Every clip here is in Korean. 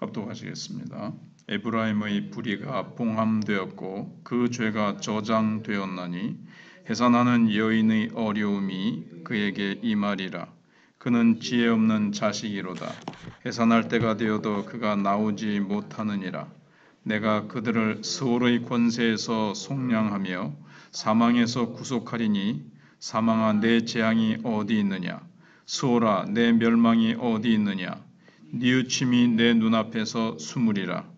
합독하시겠습니다. 에브라임의 불의가 봉함되었고 그 죄가 저장되었나니 해산하는 여인의 어려움이 그에게 임하리라. 그는 지혜 없는 자식이로다. 해산할 때가 되어도 그가 나오지 못하느니라. 내가 그들을 스올의 권세에서 속량하며 사망에서 구속하리니 사망아 내 재앙이 어디 있느냐? 스올아 내 멸망이 어디 있느냐? 뉘우침이 내 눈앞에서 숨으리라.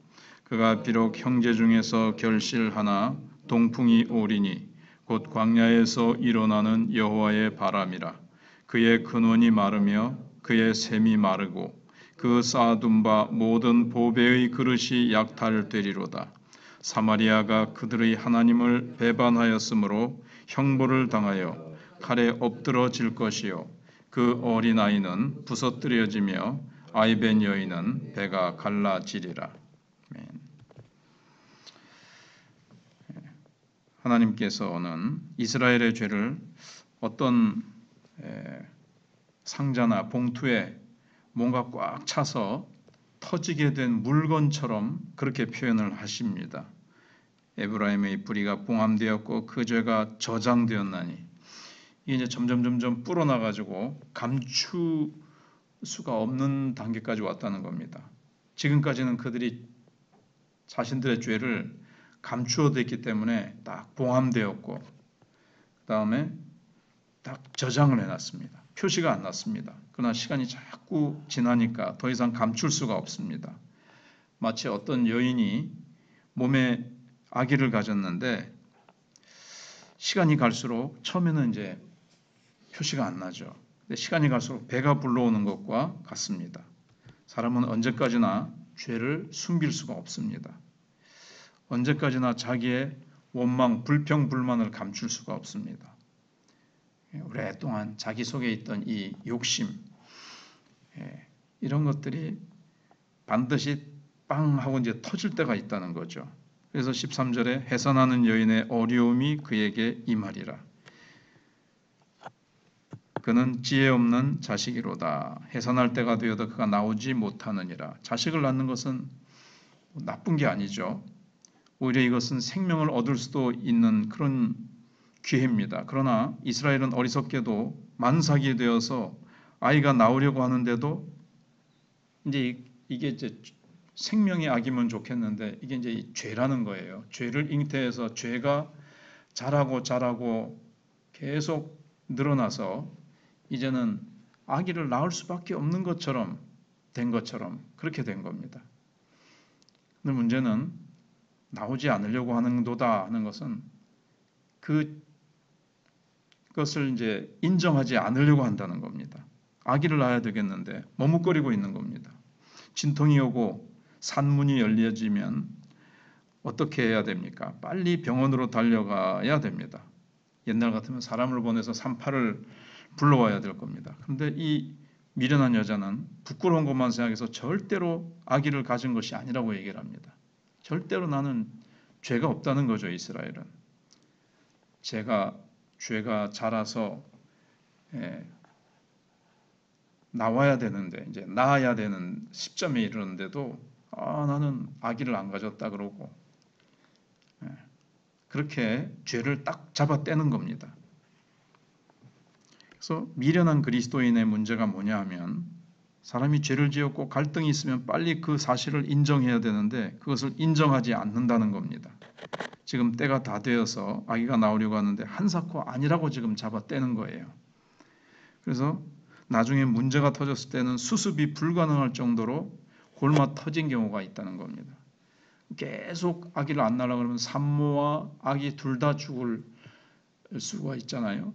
그가 비록 형제 중에서 결실하나 동풍이 오리니 곧 광야에서 일어나는 여호와의 바람이라. 그의 근원이 마르며 그의 샘이 마르고 그 쌓아둔 바 모든 보배의 그릇이 약탈되리로다. 사마리아가 그들의 하나님을 배반하였으므로 형벌을 당하여 칼에 엎드러질 것이요 그 어린아이는 부서뜨려지며 아이벤 여인은 배가 갈라지리라. 하나님께서는 이스라엘의 죄를 어떤 상자나 봉투에 뭔가 꽉 차서 터지게 된 물건처럼 그렇게 표현을 하십니다. 에브라임의 불의가 봉함되었고 그 죄가 저장되었나니 이게 이제 점점 불어나가지고 감출 수가 없는 단계까지 왔다는 겁니다. 지금까지는 그들이 자신들의 죄를 감추어댔기 때문에 딱 봉함되었고 그 다음에 딱 저장을 해놨습니다. 표시가 안 났습니다. 그러나 시간이 자꾸 지나니까 더 이상 감출 수가 없습니다. 마치 어떤 여인이 몸에 아기를 가졌는데 시간이 갈수록 처음에는 이제 표시가 안 나죠. 근데 시간이 갈수록 배가 불러오는 것과 같습니다. 사람은 언제까지나 죄를 숨길 수가 없습니다. 언제까지나 자기의 원망, 불평, 불만을 감출 수가 없습니다. 오랫동안 자기 속에 있던 이 욕심, 이런 것들이 반드시 빵 하고 이제 터질 때가 있다는 거죠. 그래서 13절에 해산하는 여인의 어려움이 그에게 임하리라. 그는 지혜 없는 자식이로다. 해산할 때가 되어도 그가 나오지 못하느니라. 자식을 낳는 것은 나쁜 게 아니죠. 오히려 이것은 생명을 얻을 수도 있는 그런 기회입니다. 그러나 이스라엘은 어리석게도 만삭이 되어서 아이가 나오려고 하는데도 이제 이게 이제 생명의 악이면 좋겠는데 이게 이제 죄라는 거예요. 죄를 잉태해서 죄가 자라고 계속 늘어나서 이제는 아기를 낳을 수밖에 없는 것처럼 된 것처럼 그렇게 된 겁니다. 근데 문제는 나오지 않으려고 하는도다 하는 것은 그것을 이제 인정하지 않으려고 한다는 겁니다. 아기를 낳아야 되겠는데 머뭇거리고 있는 겁니다. 진통이 오고 산문이 열려지면 어떻게 해야 됩니까? 빨리 병원으로 달려가야 됩니다. 옛날 같으면 사람을 보내서 산파를 불러와야 될 겁니다. 그런데 이 미련한 여자는 부끄러운 것만 생각해서 절대로 아기를 가진 것이 아니라고 얘기를 합니다. 절대로 나는 죄가 없다는 거죠. 이스라엘은. 죄가 자라서 나와야 되는데 이제 낳아야 되는 시점에 이르는데도 나는 아기를 안 가졌다 그러고 그렇게 죄를 딱 잡아떼는 겁니다. 그래서 미련한 그리스도인의 문제가 뭐냐 하면 사람이 죄를 지었고 갈등이 있으면 빨리 그 사실을 인정해야 되는데 그것을 인정하지 않는다는 겁니다. 지금 때가 다 되어서 아기가 나오려고 하는데 한사코 아니라고 지금 잡아떼는 거예요. 그래서 나중에 문제가 터졌을 때는 수습이 불가능할 정도로 골마 터진 경우가 있다는 겁니다. 계속 아기를 안 낳으려고 그러면 산모와 아기 둘 다 죽을 수가 있잖아요.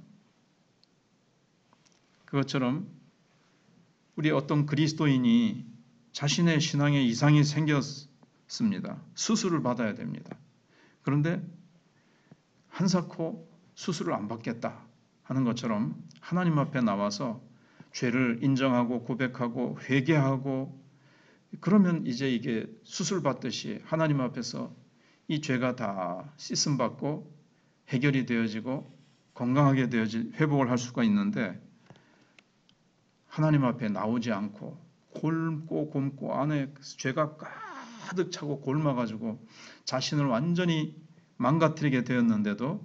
그것처럼 우리 어떤 그리스도인이 자신의 신앙에 이상이 생겼습니다. 수술을 받아야 됩니다. 그런데 한사코 수술을 안 받겠다 하는 것처럼 하나님 앞에 나와서 죄를 인정하고 고백하고 회개하고 그러면 이제 이게 수술 받듯이 하나님 앞에서 이 죄가 다 씻음 받고 해결이 되어지고 건강하게 되어질 회복을 할 수가 있는데 하나님 앞에 나오지 않고 곪고 안에 죄가 가득 차고 곪아가지고 자신을 완전히 망가뜨리게 되었는데도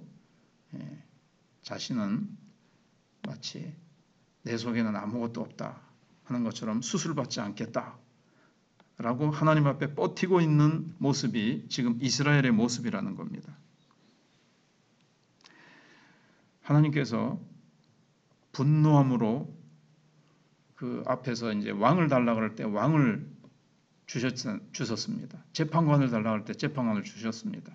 자신은 마치 내 속에는 아무것도 없다 하는 것처럼 수술받지 않겠다 라고 하나님 앞에 버티고 있는 모습이 지금 이스라엘의 모습이라는 겁니다. 하나님께서 분노함으로 그 앞에서 이제 왕을 달라고 할 때 왕을 주셨습니다. 재판관을 달라고 할 때 재판관을 주셨습니다.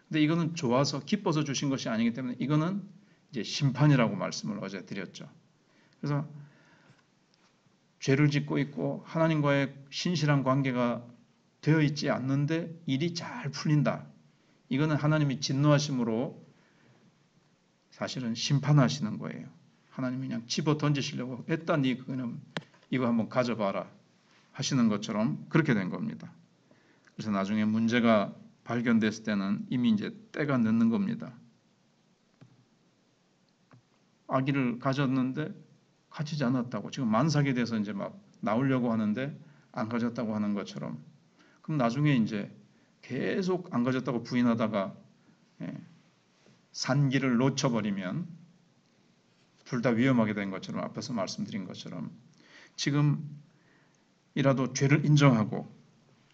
근데 이거는 좋아서 기뻐서 주신 것이 아니기 때문에 이거는 이제 심판이라고 말씀을 어제 드렸죠. 그래서 죄를 짓고 있고 하나님과의 신실한 관계가 되어 있지 않는데 일이 잘 풀린다. 이거는 하나님이 진노하심으로 사실은 심판하시는 거예요. 하나님이 그냥 집어 던지시려고 했다. 니 그거는 이거 한번 가져봐라 하시는 것처럼 그렇게 된 겁니다. 그래서 나중에 문제가 발견됐을 때는 이미 이제 때가 늦는 겁니다. 아기를 가졌는데 가지지 않았다고 지금 만삭이 돼서 이제 막 나오려고 하는데 안 가졌다고 하는 것처럼 그럼 나중에 이제 계속 안 가졌다고 부인하다가 산기를 놓쳐버리면 둘 다 위험하게 된 것처럼 앞에서 말씀드린 것처럼 지금이라도 죄를 인정하고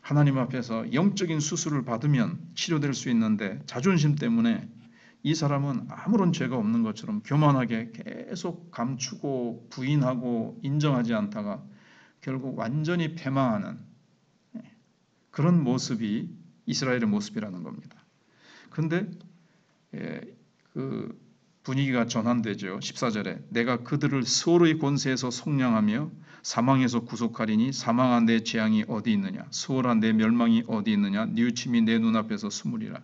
하나님 앞에서 영적인 수술을 받으면 치료될 수 있는데 자존심 때문에 이 사람은 아무런 죄가 없는 것처럼 교만하게 계속 감추고 부인하고 인정하지 않다가 결국 완전히 패망하는 그런 모습이 이스라엘의 모습이라는 겁니다. 그런데 그 분위기가 전환되죠. 14절에 내가 그들을 수월의 권세에서 속량하며 사망에서 구속하리니 사망한 내 재앙이 어디 있느냐 수월한 내 멸망이 어디 있느냐 뉘우침이 내 눈앞에서 숨으리라.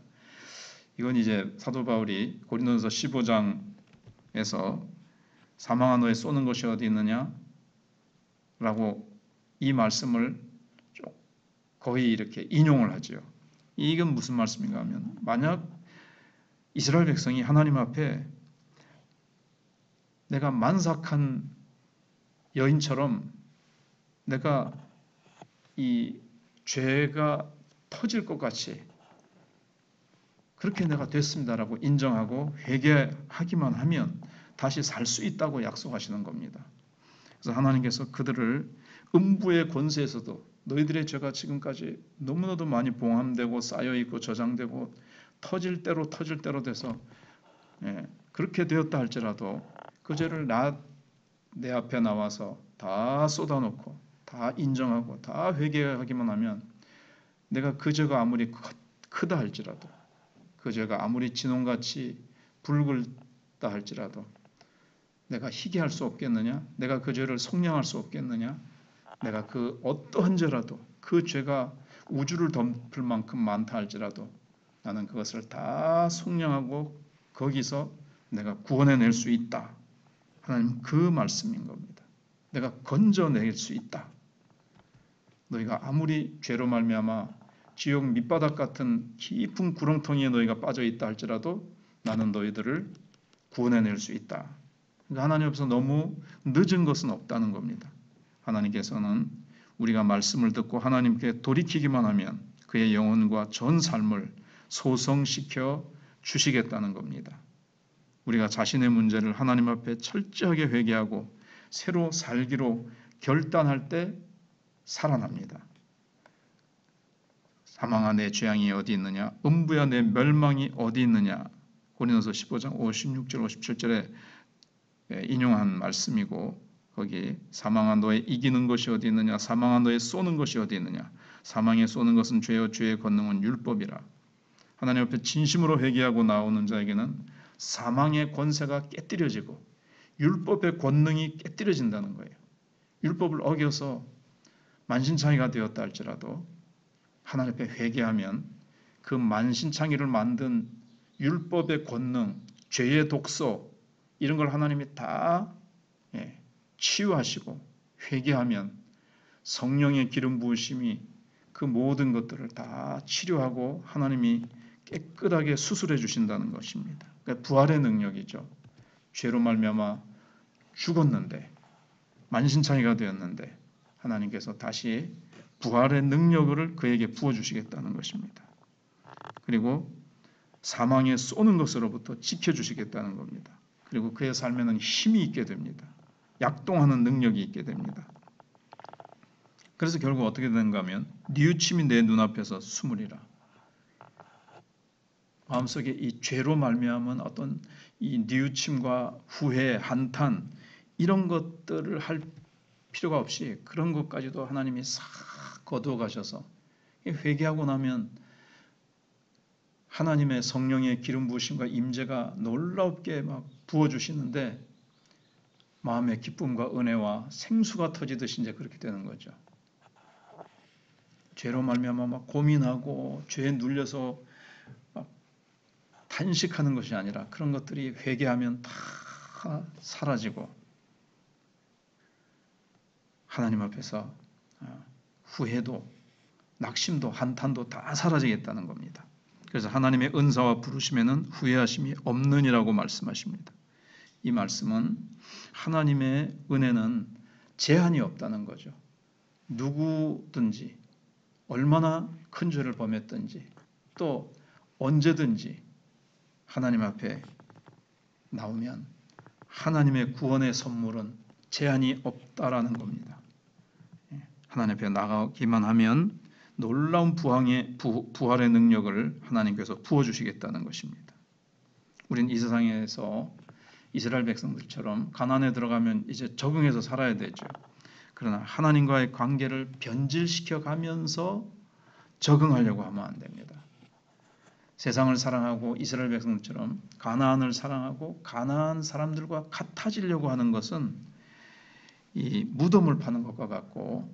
이건 이제 사도 바울이 고린도전서 15장에서 사망한 너에 쏘는 것이 어디 있느냐 라고 이 말씀을 거의 이렇게 인용을 하죠. 이건 무슨 말씀인가 하면 만약 이스라엘 백성이 하나님 앞에 내가 만삭한 여인처럼 내가 이 죄가 터질 것 같이 그렇게 내가 됐습니다라고 인정하고 회개하기만 하면 다시 살 수 있다고 약속하시는 겁니다. 그래서 하나님께서 그들을 음부의 권세에서도 너희들의 죄가 지금까지 너무나도 많이 봉함되고 쌓여있고 저장되고 터질 대로 돼서 그렇게 되었다 할지라도 그 죄를 내 앞에 나와서 다 쏟아놓고 다 인정하고 다 회개하기만 하면 내가 그 죄가 아무리 크다 할지라도 그 죄가 아무리 진홍같이 붉다 할지라도 내가 희귀할 수 없겠느냐? 내가 그 죄를 속량할 수 없겠느냐? 내가 그 어떠한 죄라도 그 죄가 우주를 덮을 만큼 많다 할지라도 나는 그것을 다 속량하고 거기서 내가 구원해낼 수 있다. 하나님 그 말씀인 겁니다. 내가 건져낼 수 있다. 너희가 아무리 죄로 말미암아 지옥 밑바닥 같은 깊은 구렁텅이에 너희가 빠져 있다 할지라도 나는 너희들을 구원해낼 수 있다. 그러니까 하나님 앞에서 너무 늦은 것은 없다는 겁니다. 하나님께서는 우리가 말씀을 듣고 하나님께 돌이키기만 하면 그의 영혼과 전 삶을 소성시켜 주시겠다는 겁니다. 우리가 자신의 문제를 하나님 앞에 철저하게 회개하고 새로 살기로 결단할 때 살아납니다. 사망아 내 재앙이 어디 있느냐 음부야 내 멸망이 어디 있느냐 고린도서 15장 56절 57절에 인용한 말씀이고 거기 사망아 너의 이기는 것이 어디 있느냐 사망아 너의 쏘는 것이 어디 있느냐 사망에 쏘는 것은 죄요 죄의 권능은 율법이라. 하나님 앞에 진심으로 회개하고 나오는 자에게는 사망의 권세가 깨뜨려지고 율법의 권능이 깨뜨려진다는 거예요. 율법을 어겨서 만신창이가 되었다 할지라도 하나님 앞에 회개하면 그 만신창이를 만든 율법의 권능, 죄의 독소 이런 걸 하나님이 다 치유하시고 회개하면 성령의 기름 부으심이 그 모든 것들을 다 치료하고 하나님이 깨끗하게 수술해 주신다는 것입니다. 그러니까 부활의 능력이죠. 죄로 말미암아 죽었는데 만신창이가 되었는데 하나님께서 다시 부활의 능력을 그에게 부어주시겠다는 것입니다. 그리고 사망에 쏘는 것으로부터 지켜주시겠다는 겁니다. 그리고 그의 삶에는 힘이 있게 됩니다. 약동하는 능력이 있게 됩니다. 그래서 결국 어떻게 되는가 하면 뉘우침이 내 눈앞에서 숨으리라. 마음속에 이 죄로 말미암은 어떤 이 뉘우침과 후회, 한탄 이런 것들을 할 필요가 없이 그런 것까지도 하나님이 싹 거두어 가셔서 회개하고 나면 하나님의 성령의 기름 부으심과 임재가 놀랍게 막 부어주시는데 마음의 기쁨과 은혜와 생수가 터지듯이 이제 그렇게 되는 거죠. 죄로 말미암아 막 고민하고 죄에 눌려서 막 탄식하는 것이 아니라 그런 것들이 회개하면 다 사라지고 하나님 앞에서 후회도 낙심도 한탄도 다 사라지겠다는 겁니다. 그래서 하나님의 은사와 부르심에는 후회하심이 없느니라고 말씀하십니다. 이 말씀은 하나님의 은혜는 제한이 없다는 거죠. 누구든지 얼마나 큰 죄를 범했든지 또 언제든지 하나님 앞에 나오면 하나님의 구원의 선물은 제한이 없다라는 겁니다. 하나님 앞에 나가기만 하면 놀라운 부활의 능력을 하나님께서 부어주시겠다는 것입니다. 우린 이 세상에서 이스라엘 백성들처럼 가나안에 들어가면 이제 적응해서 살아야 되죠. 그러나 하나님과의 관계를 변질시켜 가면서 적응하려고 하면 안 됩니다. 세상을 사랑하고 이스라엘 백성들처럼 가나안을 사랑하고 가나안 사람들과 같아지려고 하는 것은 이 무덤을 파는 것과 같고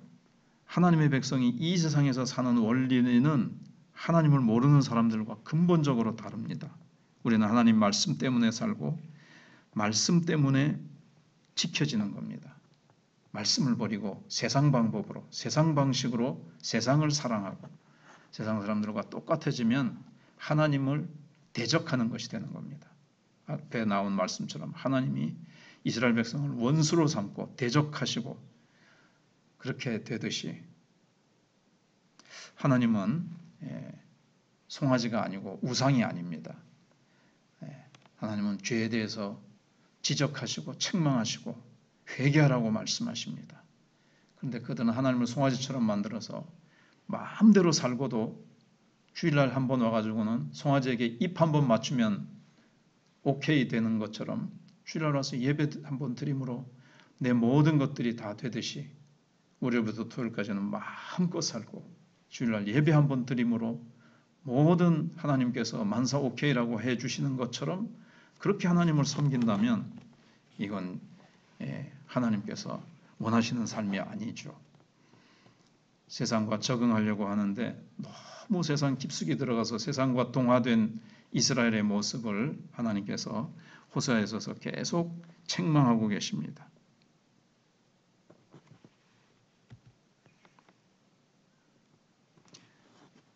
하나님의 백성이 이 세상에서 사는 원리는 하나님을 모르는 사람들과 근본적으로 다릅니다. 우리는 하나님 말씀 때문에 살고 말씀 때문에 지켜지는 겁니다. 말씀을 버리고 세상 방법으로 세상 방식으로 세상을 사랑하고 세상 사람들과 똑같아지면 하나님을 대적하는 것이 되는 겁니다. 앞에 나온 말씀처럼 하나님이 이스라엘 백성을 원수로 삼고 대적하시고 그렇게 되듯이 하나님은 송아지가 아니고 우상이 아닙니다. 하나님은 죄에 대해서 지적하시고 책망하시고 회개하라고 말씀하십니다. 그런데 그들은 하나님을 송아지처럼 만들어서 마음대로 살고도 주일날 한번 와가지고는 송아지에게 입 한번 맞추면 오케이 되는 것처럼 주일날 와서 예배 한번 드림으로 내 모든 것들이 다 되듯이 월요일부터 토요일까지는 마음껏 살고 주일날 예배 한번 드림으로 모든 하나님께서 만사 오케이라고 해주시는 것처럼 그렇게 하나님을 섬긴다면 이건 하나님께서 원하시는 삶이 아니죠. 세상과 적응하려고 하는데 너무 세상 깊숙이 들어가서 세상과 동화된 이스라엘의 모습을 하나님께서 호세아에 있어서 계속 책망하고 계십니다.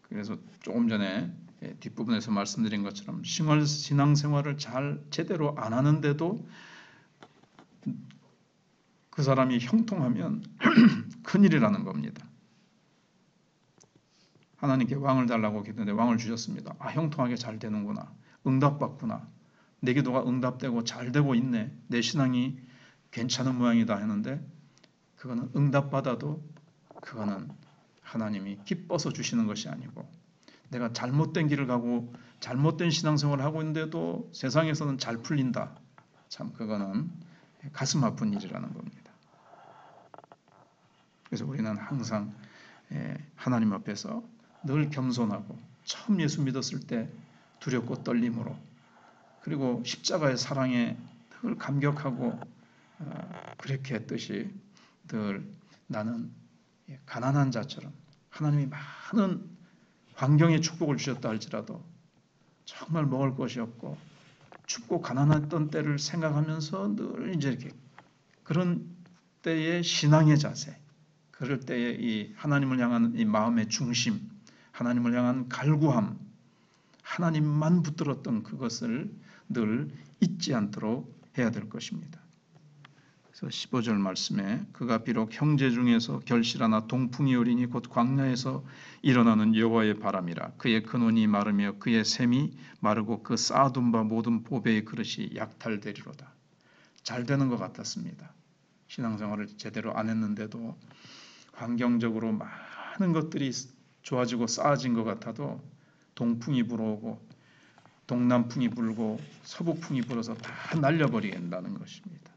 그래서 조금 전에 뒷부분에서 말씀드린 것처럼 신앙생활을 잘 제대로 안 하는데도 그 사람이 형통하면 큰일이라는 겁니다. 하나님께 왕을 달라고 기도했는데 왕을 주셨습니다. 형통하게 잘 되는구나. 응답받구나. 내 기도가 응답되고 잘 되고 있네. 내 신앙이 괜찮은 모양이다 했는데 그거는 응답받아도 그거는 하나님이 기뻐서 주시는 것이 아니고 내가 잘못된 길을 가고 잘못된 신앙생활을 하고 있는데도 세상에서는 잘 풀린다. 참 그거는 가슴 아픈 일이라는 겁니다. 그래서 우리는 항상 하나님 앞에서 늘 겸손하고 처음 예수 믿었을 때 두렵고 떨림으로 그리고 십자가의 사랑에 늘 감격하고 그렇게 했듯이 늘 나는 가난한 자처럼 하나님이 많은 환경의 축복을 주셨다 할지라도 정말 먹을 것이 없고 춥고 가난했던 때를 생각하면서 늘 이제 이렇게 그런 때의 신앙의 자세, 그럴 때의 이 하나님을 향한 이 마음의 중심, 하나님을 향한 갈구함, 하나님만 붙들었던 그것을 늘 잊지 않도록 해야 될 것입니다. 그래서 15절 말씀에 그가 비록 형제 중에서 결실하나 동풍이 오리니 곧 광야에서 일어나는 여호와의 바람이라. 그의 근원이 마르며 그의 샘이 마르고 그 쌓아둔 바 모든 보배의 그릇이 약탈되리로다. 잘 되는 것 같았습니다. 신앙생활을 제대로 안 했는데도 환경적으로 많은 것들이 좋아지고 쌓아진 것 같아도 동풍이 불어오고 동남풍이 불고 서북풍이 불어서 다 날려버리겠다는 것입니다.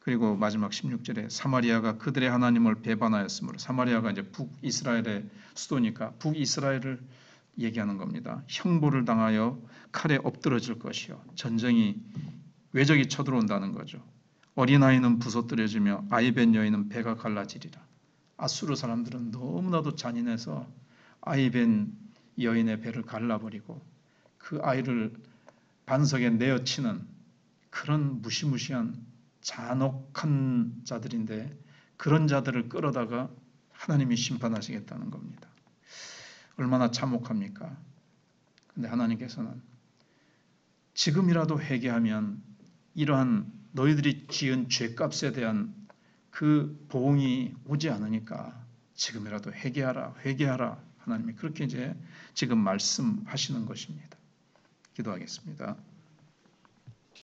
그리고 마지막 16절에 사마리아가 그들의 하나님을 배반하였으므로, 사마리아가 이제 북이스라엘의 수도니까 북이스라엘을 얘기하는 겁니다. 형벌을 당하여 칼에 엎드러질 것이요, 전쟁이 외적이 쳐들어온다는 거죠. 어린아이는 부서뜨려지며 아이벤 여인은 배가 갈라지리라. 아수르 사람들은 너무나도 잔인해서 아이벤 여인의 배를 갈라버리고 그 아이를 반석에 내어치는 그런 무시무시한 잔혹한 자들인데, 그런 자들을 끌어다가 하나님이 심판하시겠다는 겁니다. 얼마나 참혹합니까? 근데 하나님께서는 지금이라도 회개하면 이러한 너희들이 지은 죄값에 대한 그 보응이 오지 않으니까 지금이라도 회개하라, 회개하라. 하나님이 그렇게 이제 지금 말씀하시는 것입니다. 기도하겠습니다.